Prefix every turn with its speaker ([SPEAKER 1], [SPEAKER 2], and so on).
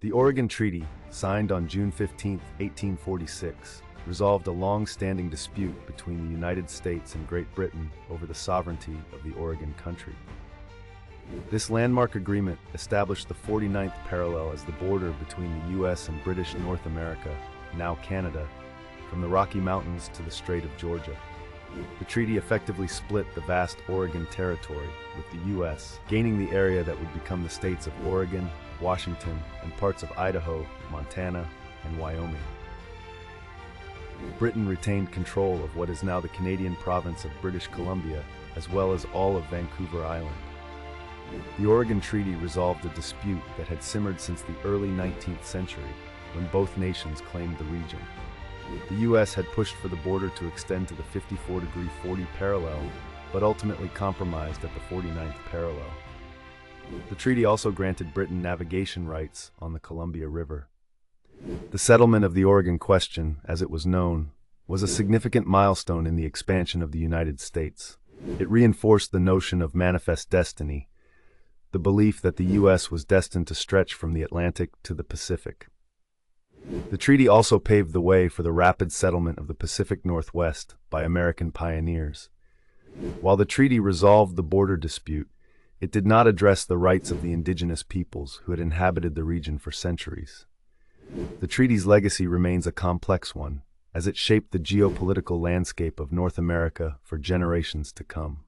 [SPEAKER 1] The Oregon Treaty, signed on June 15, 1846, resolved a long-standing dispute between the United States and Great Britain over the sovereignty of the Oregon Country. This landmark agreement established the 49th parallel as the border between the U.S. and British North America, now Canada, from the Rocky Mountains to the Strait of Georgia. The treaty effectively split the vast Oregon Territory, with the U.S. gaining the area that would become the states of Oregon, Washington, and parts of Idaho, Montana, and Wyoming. Britain retained control of what is now the Canadian province of British Columbia, as well as all of Vancouver Island. The Oregon Treaty resolved a dispute that had simmered since the early 19th century, when both nations claimed the region. The U.S. had pushed for the border to extend to the 54° 40 parallel, but ultimately compromised at the 49th parallel. The treaty also granted Britain navigation rights on the Columbia River. The settlement of the Oregon Question, as it was known, was a significant milestone in the expansion of the United States. It reinforced the notion of manifest destiny, the belief that the U.S. was destined to stretch from the Atlantic to the Pacific. The treaty also paved the way for the rapid settlement of the Pacific Northwest by American pioneers. While the treaty resolved the border dispute, it did not address the rights of the indigenous peoples who had inhabited the region for centuries. The treaty's legacy remains a complex one, as it shaped the geopolitical landscape of North America for generations to come.